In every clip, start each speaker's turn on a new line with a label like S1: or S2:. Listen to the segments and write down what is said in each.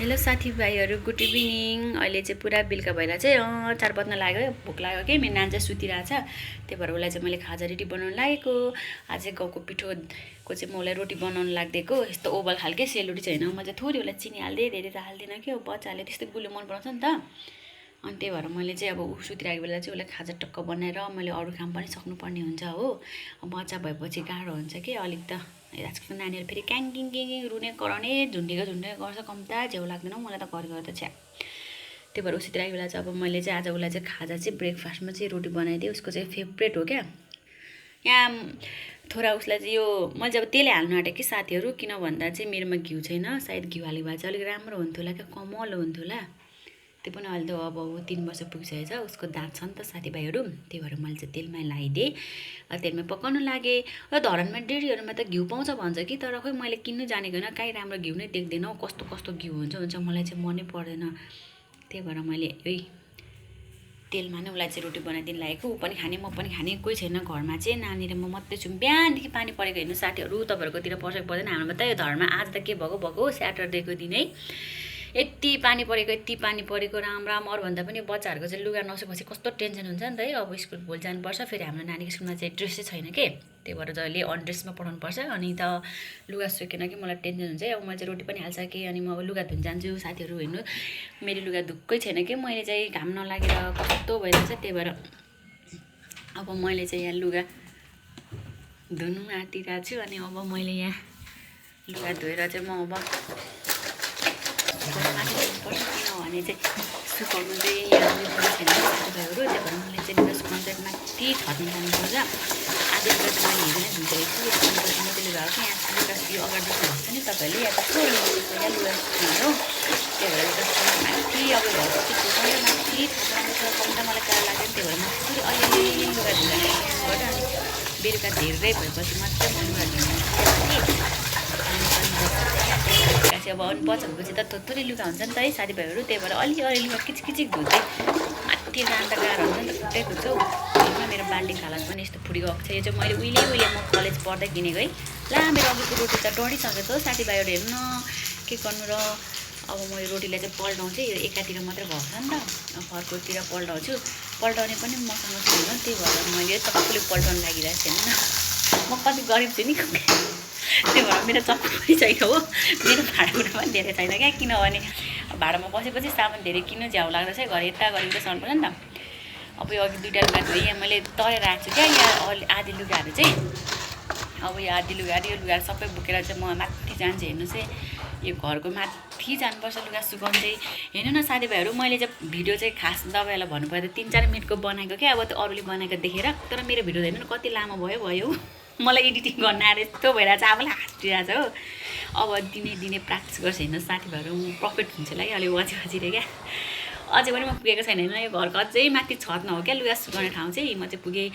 S1: Hello साथीभाइहरू, good evening. अहिले चाहिँ पुरा बेलुका भएर चाहिँ 4 बज्न लाग्यो। भोक लाग्यो कि मेरो नानी चाहिँ सुतिरहेछ, त्यही भएर उसलाई चाहिँ मैले खाजा रेडी बनाउनु लागेको। आज चाहिँ गाउँको पिठोको चाहिँ म उसलाई रोटी बनाउनु लाग्दिएको। यस्तो ओभल खालकै सेलरोटी चाहिँ होइन, म चाहिँ थोरै उसलाई चिनी हाल्दै, धेरै त हाल्दिनँ कि बच्चाहरूले त्यस्तै गुलियो मन पराउँछ नि त। अनि त्यही भएर मैले चाहिँ अब ऊ सुतिरहेको बेला चाहिँ उसलाई खाजा टक्क बनाएर मैले अरू काम पनि सक्नुपर्ने हुन्छ हो। बच्चा भएपछि गाह्रो हुन्छ कि अलिक त। आजकलको नानीहरू फेरि क्याङ किङ किङ रुने कराउने झुन्डेको गर्छ, कम्ता झेउ लाग्दैन मलाई त घर गर्दा छ्या। त्यही भएर सुतिरहेको बेला चाहिँ अब मैले चाहिँ आज उसलाई चाहिँ खाजा चाहिँ ब्रेकफास्टमा चाहिँ रोटी बनाइदिएँ। उसको चाहिँ फेभरेट हो क्या। यहाँ थोडा उसलाई चाहिँ यो मैले चाहिँ अब तेलै हाल्नु आँटेँ कि साथीहरू, किन भन्दा चाहिँ मेरोमा घिउ छैन। सायद घिउ हालेको भए चाहिँ अलिक राम्रो हुन्थ्यो होला क्या, कमल हुन्थ्यो होला। त्यो पनि अहिले त अब 3 वर्ष पुगिसकेको छ, उसको दाँत छ नि त साथीभाइहरू। त्यही भएर मैले चाहिँ तेलमा लगाइदिएँ, तेलमा पकाउनु लागेँ। र धरानमा डेरीहरूमा त घिउ पाउँछ भन्छ कि, तर खोइ मैले किन्नु जानेको होइन, काहीँ राम्रो घिउ नै देख्दैन हौ। कस्तो कस्तो घिउ हुन्छ मलाई चाहिँ मनै पर्दैन। त्यही भएर मैले यही तेलमा नै उसलाई चाहिँ रोटी बनाइदिनु लागेको। ऊ पनि खाने, म पनि खाने, कोही छैन घरमा चाहिँ, नानी र म मात्रै छौँ। बिहानदेखि पानी परेको हेर्नु साथीहरू, तपाईँहरूकोतिर पर्छ पर्दैन, हाम्रोमा त यो धरमा आज त के भएको स्याटरडेको दिन है यति पानी परेको राम अरूभन्दा पनि बच्चाहरूको चाहिँ लुगा नसुकेपछि कस्तो टेन्सन हुन्छ नि त है। अब स्कुल भोलि जानुपर्छ, फेरि हाम्रो नानीको स्कुलमा चाहिँ ड्रेसै छैन कि, त्यही भएर जहिले अनड्रेसमा पठाउनुपर्छ। अनि त लुगा सुकेन कि मलाई टेन्सन हुन्छ है। अब मैले चाहिँ रोटी पनि हालिसकेँ, अनि म अब लुगा धुन जान्छु। साथीहरू हेर्नु मेरो लुगा धुक्कै छैन कि, मैले चाहिँ घाम नलागेर कस्तो भइरहेछ। त्यही भएर अब मैले चाहिँ यहाँ लुगा धुनु आँटिरहेको छु। अनि अब मैले यहाँ लुगा धोएर चाहिँ म अब माथि जानुपर्छ, किनभने चाहिँ सुकाउनु चाहिँ यहाँ लुगा छैन साथीभाइहरू। त्यही भएर मैले चाहिँ लुगा सुकाउनु चाहिँ माथि छतमा जानुपर्छ। आज लुगा चाहिँ मैले हेरेर धुइरहेको छु। यसो मात्रै लुगा हो कि यहाँ लुगा यो अगाडि जस्तो हुन्छ नि तपाईँहरूले, यहाँ कस्तो यहाँ लुगा सुकाउनु हो। त्यही भएर लुगा सुकाउनु माथि अब घरपछि सुकाउनु माथि छतमा जानुपर्छ। कम्ता मलाई गाह्रो लाग्यो नि, त्यही भएर म फेरि अलिअलि लुगा धुँदा बिहानबाट। अनि बेलुका धेरै भएपछि मात्रै म लुगा धुन्छु। अब बच्चा भएपछि त थोरै लुगा हुन्छ नि त है साथीभाइहरू। त्यही भएर अलिअलि लुगा किचिक धुँदै माथि जाँदा गाह्रो हुन्छ नि त, खुट्टै धुन्छु। मेरो बाल्टी खालास पनि यस्तो फुटी गएको छ। यो चाहिँ मैले उहिले म कलेज पढ्दै किनेको है। ला मेरो अघिको रोटी त डढिसकेको छ हौ साथीभाइहरू, हेर्नु न के गर्नु। र अब म यो रोटीलाई चाहिँ पल्टाउँछु। यो एकातिर मात्रै भएको छ नि त, अर्कोतिर पल्टाउँछु। पल्टाउने पनि मसँग छैन, त्यही भएर मैले चक्कुले पल्टाउनु लागिरहेको छु। हेर्नु न म कति गरिब छु नि, त्यही भएर मेरो चक्कु पनि छैन हो। मेरो भाँडाकुँडा पनि धेरै छैन क्या, किनभने भाडामा बसेपछि सामान धेरै किन्नु झ्याउ लाग्दछ है। घर यता गरेर सर्नु पर्छ नि त। अब यो अघि 2टा लुगा धोएँ, यहाँ मैले तरेर राख्छु क्या। यहाँ आधी लुगाहरू चाहिँ, अब यो आधी लुगाहरू यो लुगाहरू सबै बोकेर चाहिँ म माथि जान्छु। हेर्नुहोस् है, यो घरको माथि जानुपर्छ लुगा सुकाउनु चाहिँ। हेर्नु न साथीभाइहरू, मैले चाहिँ भिडियो चाहिँ खास तपाईँहरूलाई भन्नुपर्दा 3-4 मिनटको बनाएको क्या। अब त्यो अरूले बनाएको देखेर, तर मेरो भिडियो हेर्नु न कति लामो भयो। मलाई एडिटिङ गर्न आएर यस्तो भइरहेको छ, आफूलाई हाँसिरहेको छ हो। अब दिने प्र्याक्टिस गर्छ हेर्नु साथीभाइहरू, म प्रफिट हुन्छु होला कि अलिक बचिरहेँ क्या। अझै पनि म पुगेको छैन होइन। यो घरको अझै माथि छत नहो क्या, लुगा सुकाउने ठाउँ चाहिँ म चाहिँ पुगेँ।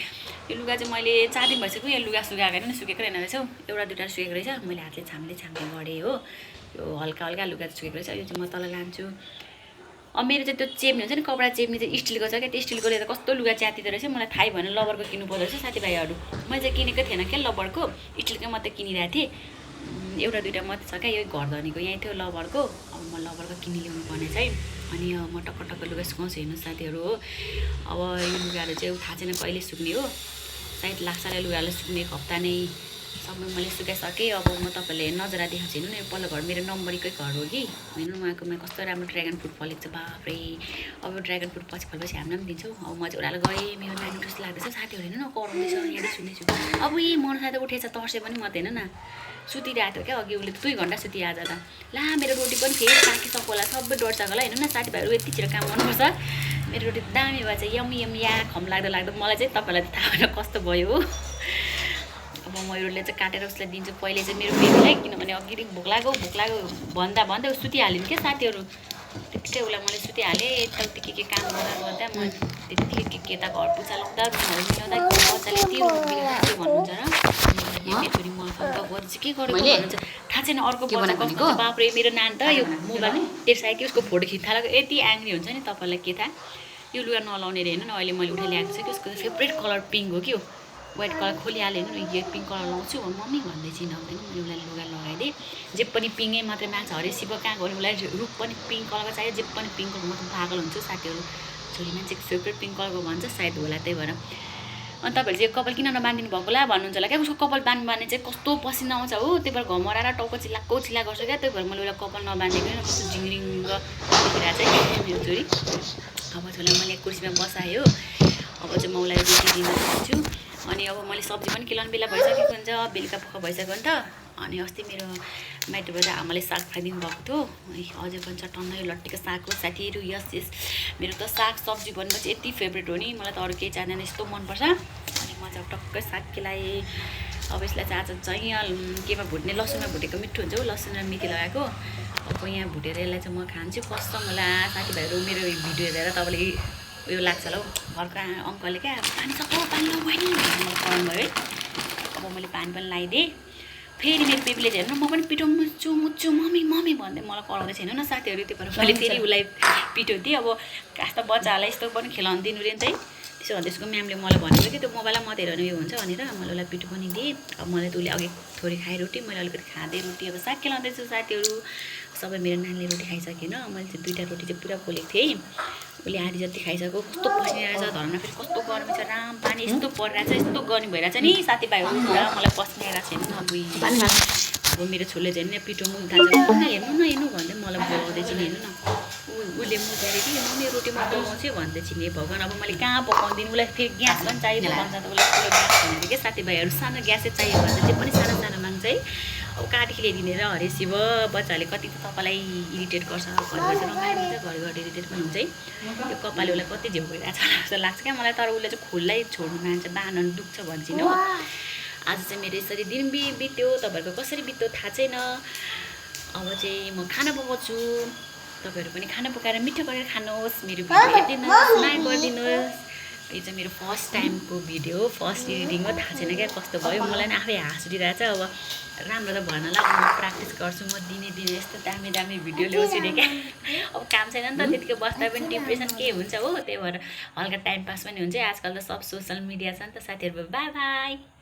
S1: यो लुगा चाहिँ मैले 4 दिन भइसक्यो यो लुगा सुकाएको नि, सुकेको रहेन रहेछ हौ। एउटा 2टा सुकेको रहेछ, मैले हातले छाम्दै गरेँ हो। यो हल्का लुगा सुकेको रहेछ, यो चाहिँ म तल लान्छु। अब मेरो चाहिँ त्यो चेप्ने हुन्छ नि, कपडा चेप्ने चाहिँ स्टिलको छ क्या। त्यो स्टिलकोले त कस्तो लुगा च्यातिँदो रहेछ। मलाई थाहै भएन लबरको किन्नुपर्दो रहेछ साथीभाइहरू। मैले चाहिँ किनेको थिएन क्या लबरको, स्टिलकै मात्रै किनिरहेको थिएँ। एउटा 2टा मात्रै छ क्या, यो घरधनीको यहीँ थियो लबरको। अब म लबरको किनिल्याउनु पर्ने चाहिँ। अनि म टक्क लुगा सुकाउँछु हेर्नु साथीहरू हो। अब यो लुगाहरू चाहिँ थाहा छैन कहिले सुक्ने हो, सायद लाग्छ लुगाहरू सुक्ने 1 हप्ता नै। सबै मैले सुकाइसकेँ। अब म तपाईँहरूले नजरा देखाउँछु हेर्नु न, यो पल्लो घर मेरो नम्बरीकै घर हो कि। हेर्नु उहाँकोमा कस्तो राम्रो ड्र्यागन फ्रुट फलेको छ, बाफ्रे। अब ड्र्यागन फ्रुट पछि फलेपछि हामीलाई पनि दिन्छौँ। अब म चाहिँ उनीहरूलाई गएँ, मेरो नानी कस्तो लाग्दैछ साथीहरू हेर्नु न, कराउँदैछ यहाँनिर सुन्दैछु। अब यी मनसा त उठेछ, तर्से पनि म त हेर्नु न सुतिरहेको थियो क्या अघि। उसले 2 घन्टा सुति आज त। ला मेरो रोटी पनि फेरि पाकिसक्यो होला, सबै डढ्छ होला। हेर्नु न साथीभाइहरू, यति छिटो काम गर्नुपर्छ। मेरो रोटी दामी भएछ, यम या खम लाग्दो मलाई चाहिँ। तपाईँलाई थाहा भएन कस्तो भयो हो। अब म यो रोटीलाई चाहिँ काटेर उसलाई दिन्छु पहिले चाहिँ मेरो बेबीलाई, किनभने अघि भोक लाग्यो भन्दा सुतिहाल्यो क्या साथीहरू। त्यतिकै उसलाई मैले सुतिहालेँ। यताउति के काम गर्दा म त्यतिकै के त घर पुछा लाउँदा रुमहरू मिलाउँदा बच्चाले यति रुम बिगार्छ के भन्नुहुन्छ र। यो छोरी मलाई फोन गर्दा चाहिँ के गरेको भन्नुहुन्छ थाहा छैन। अर्को बच्चा बाफ्रे, मेरो नानी त यो मोबाइल तेर्सायो कि उसको फोटो खिच्न थालेको, यति एङ्ग्री हुन्छ नि। तपाईँलाई के थाहा, यो लुगा नलाउने रे हेर्नु न। अहिले मैले उठाइ ल्याएको छु कि उसको फेभरेट कलर पिङ्क हो कि व्हाइट कलर खोलिहालेँ नि यो पिङ्क कलर लाउँछु मम्मी भन्दै चिनाउँदैन मैले उसलाई लुगा लगाइदिएँ जे पनि पिङ्कै मात्रै माग्छ हरे शिव कहाँ गयो उसलाई रुख पनि पिङ्क कलरको चाहियो जे पनि पिङ्क कलरको म त पागल हुन्छु साथीहरू छोरी मान्छेको फेभरेट पिङ्क कलरको भन्छ सायद होला त्यही भएर अनि तपाईँहरूले चाहिँ कपाल किन नबाँधिनु भएको होला भन्नुहुन्छ होला क्या उसको कपाल बाँध्ने चाहिँ कस्तो पसिना आउँछ हो त्यही भएर घमराएर टाउको चिल्लाएको चिल्ला गर्छ क्या त्यही भएर मैले उसलाई कपाल नबाँधेको कस्तो जिङ्रिङ्ग देखेर चाहिँ मेरो छोरी अब छोरीलाई मैले कुर्सीमा बसायो अब चाहिँ म उसलाई रोटी दिन सक्छु अनि अब मैले सब्जी पनि केलाउने बेला भइसकेको हुन्छ बेलुका पख भइसक्यो नि त अनि अस्ति मेरो माइतबाट आमाले साग खाइदिनु भएको थियो अझै पनि छ टन्नै लट्टीको साग हो साथीहरू यस यस मेरो त साग सब्जी भनेपछि यति फेभरेट हो नि मलाई त अरू केही चाहिँदैन यस्तो मनपर्छ अनि म चाहिँ टक्कै साग केलाएँ अब यसलाई चाहिँ आज चाहिँ केमा भुट्ने लसुनमा भुटेको मिठो हुन्छ हौ लसुन र मेथी लगाएको अब यहाँ भुटेर यसलाई चाहिँ म खान्छु कसम होला साथीभाइहरू मेरो भिडियो हेरेर तपाईँले उयो लाग्छ होला हौ घरको अङ्कलले क्या पानी सक्छ पानी लगायो नि मलाई कराउनु भयो है अब मैले पानी पनि लगाइदिएँ फेरि मेरो बेबीले हेर्नु म पनि पिठो मुच्छु मुच्छु मम्मी मम्मी भन्दै मलाई कराउँदै छैन न साथीहरू त्यो भएर मैले फेरि उसलाई पिठो दिएँ अब खास त बच्चाहरूलाई यस्तो पनि खेलाउनु दिनु रे चाहिँ त्यसो भन्दा उसको म्यामले मलाई भनेको कि त्यो मोबाइलमा मात्रै हेर्नु उयो हुन्छ भनेर मैले उसलाई पिठो पनि दिएँ अब मलाई त उसले अघि थोरै खाएँ रोटी मैले अलिकति खाँदै रोटी अब साग खेलाउँदैछु साथीहरू सबै मेरो नानीले रोटी खाइसकेन मैले चाहिँ 2टा रोटी चाहिँ पुरा पोलेको थिएँ उसले आधी जति खाइसक्यो कस्तो पसिरहेछ धरमा फेरि कस्तो गर्मी छ राम पानी यस्तो परिरहेछ यस्तो गर्मी भइरहेछ नि साथीभाइहरू पुरा मलाई पसिरहेको छैन अब मेरो छोरीले चाहिँ नि पिठो मुख थाल्छ हेर्नु भन्दै मलाई बोलाउँदै चाहिँ हेर्नु न उसले मुझेर कि मम्मी रोटी म पकाउँछु भन्दै चिने भगवान् अब मैले कहाँ पकाउँदिनँ उसलाई फेरि ग्यास पनि चाहियो भन्छ त उसलाई ठुलो ग्यास भनेर क्या साथीभाइहरू सानो ग्यासै चाहियो भने जे पनि सानो सानो माग्छ है अब कहाँदेखि ल्याइदिने र हरे शिव बच्चाहरूले कति त तपाईँलाई इरिटेट गर्छ घरिघरि रमाइलो हुन्छ घरिघरि इरिटेट पनि हुन्छ है त्यो कपालले उसलाई कति झेउ भइरहेको छ जस्तो लाग्छ क्या मलाई तर उसले चाहिँ खुल्लै छोड्नु मान्छ बाँध्नु दुख्छ भन्छन् हो आज चाहिँ मेरो यसरी दिन बित्यो तपाईँहरूको कसरी बित्यो थाहा छैन अब चाहिँ म खाना पकाउँछु तपाईँहरू पनि खाना पकाएर मिठो गरेर खानुहोस् मेरो भिडियो हेरिदिनुहोस् लाइक गरिदिनुहोस् यो चाहिँ मेरो फर्स्ट टाइमको भिडियो फर्स्ट एडिटिङ हो थाहा छैन क्या कस्तो भयो मलाई नि आफै हाँस उठिरहेछ अब राम्रो त भन ल म प्र्याक्टिस गर्छु म दिने यस्तो दामी दामी भिडियो ल्याउँछु नि क्या अब काम छैन नि त त्यतिकै बस्दा पनि डिप्रेसन के हुन्छ हो त्यही भएर हल्का टाइम पास पनि हुन्छ आजकल त सब सोसल मिडिया छ नि त साथीहरू बाई बाई